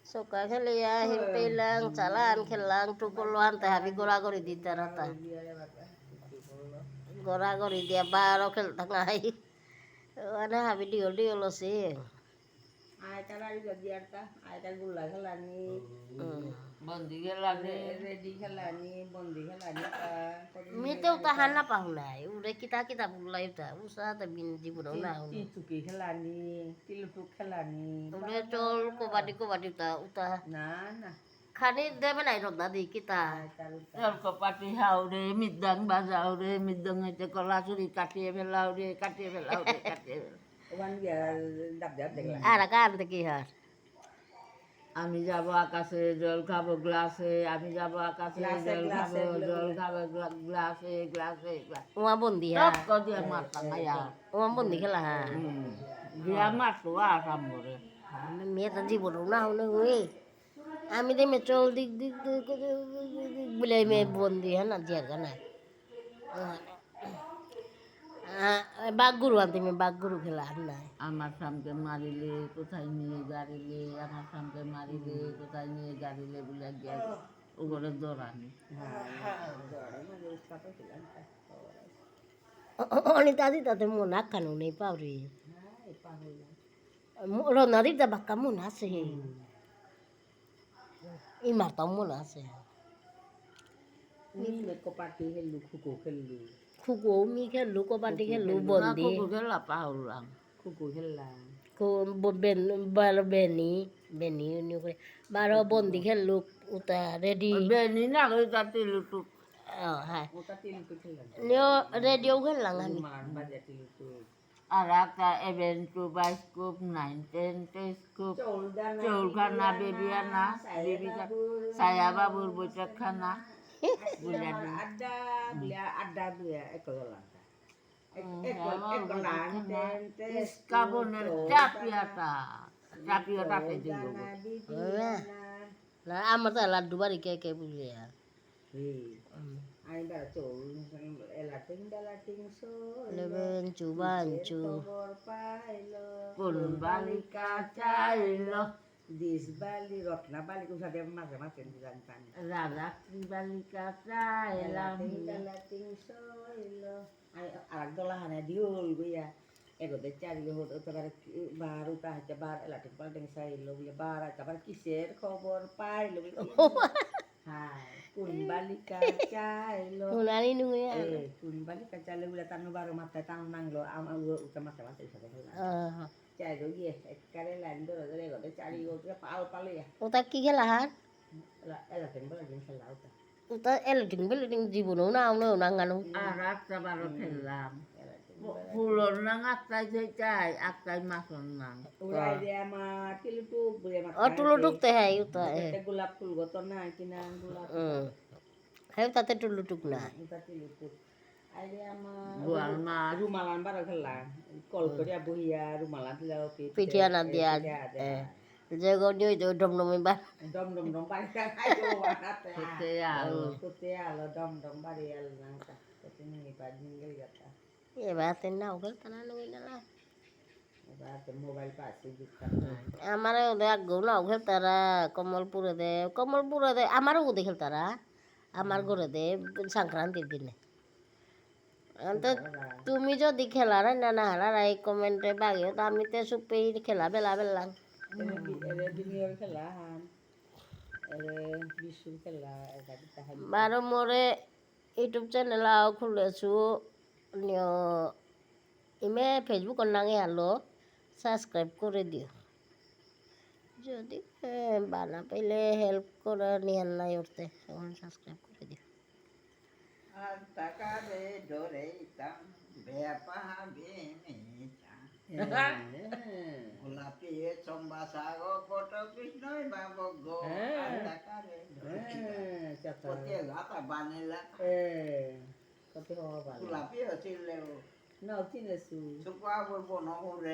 Suka kali ya himpilang jalan kelang tukuluan teh habi gora-gori di darata. Gora-gori dia baro kel tangai. Ada habi diol lo sih. Ai cara juga diarta, ai kan gula kelani. Bondi gelani. Ready kelani, bondi kelani ka. Mite utahan apa hunai? Udah kita mulai udah usaha tapi jibun una. Cuki kelani, tilutuk kelani. Udah col ko badi udah. Nah. Kani deh mana itu tadi kita. Jol ko pati haude midang bazaude midang ete kola suri kati belaude. Wan dia dap dek lah. Ada kan tekihar. আমি যাব আকাশে জল খাবো গ্লাসে আমি যাব আকাশে জল খাবো গ্লাসে Uang bondi ya. সব কদি আমার টাঙ্গায়া Uang bondi kala ha. dia mas tua sambore Mie tadi bodoh nah gue. Ami deh me col dik boleh me bondi ha nanti ya kan. Baguru anti me baguru kala na. আমার সামকে মারিলে কোথায় নিয়ে গাড়িলে আমার সামকে মারিলে কোথায় নিয়ে গাড়িলে বলে গিয়ে ওগুলো দৌড়ানি Oni tadi tadi mau nakan nih pauri. Lo nari dah bakal mau nasi. Imar tahu mau nasi. Ni lekopati helu kuku helu. Kuku mi ke lu ko pati ke lu bondi. aku gelap ulang Kuku helang. Ko balo beni ni ko. Baro bondi ke lu uta ready. beni na kita tilutuk Oh hai. Muka tilutuk helang. Nyo radio kan langan. Makan baca tilutuk. araka eventu bioskop 19 teleskop Chulkana bebiana bebika saya babur bocak khana ada dia ekolanka. Ekolanka kaboner capiata te jenggo Lah amat lah dua ke punya ya. Ai dah col elating so Lebencu bancu. pun balika cailo Dis bali rotna bali ku sadhe macam-macam dilantan. rarak balika cailo Elating so ilo. Ai arak dolahane diul ku ya. Ego de cari yo baru tah jabar elating paling sailo ya bara kabar kiser khobor pailo. Hai, kun balika cailo. Nunani nungu ya. Kun balika cailo ulah tanu baru mata tang nang lo am macam-macam sadhe. Chạy rồi gì cái đấy là tôi là đây gọi cái chạy đi vô cái pal ya Uta ki lahan. là cái bữa là cái lão ta Uta jeng bel ding jibuno na nganu. arak sabaro telam pulon nang akai cai akai mason nang udah dia mah tilutu boleh makan Oh tuluduk teh hai uta kita gulap pul goton na kinang gulap Hai tate tuluduk na. kita tilutu ada mah bual mas rumalan barang kelang kol kerja buaya rumalan tilau Pidian nanti Jago nyo itu dom ba. dom balik ayo wanat ya kutia lo dom balik al nangka tapi ni padi ngal gata Iya batin na ugal tanan nungin na lah. Batin mobile pasti kita Amare udah guna ugal tara Komalpura de amare udah khel tara আমার ঘরে দে সংক্রান্তির দিনে তুমি যদি খেলা না না হারা এই কমেন্টে বাগিও তো আমি তো সুপেই খেলা বেলা বেলাং বারো মোরে ইউটিউব চ্যানেল খুলেছো ইমে ফেসবুক নাঙে আলো সাবস্ক্রাইব করে দিও যদি বানা পাইলে হেল্প করে নিয়ান নাই উঠতে তখন সাবস্ক্রাইব করে দিও Antakare doreitam bepahabe mecha. Ulapi sombasago koto krishnoi babogo. Antakare doreitam. Kote gata banela. Kote ho banela. Ulapi o chileo. No tinesu. Sukwa bono hore.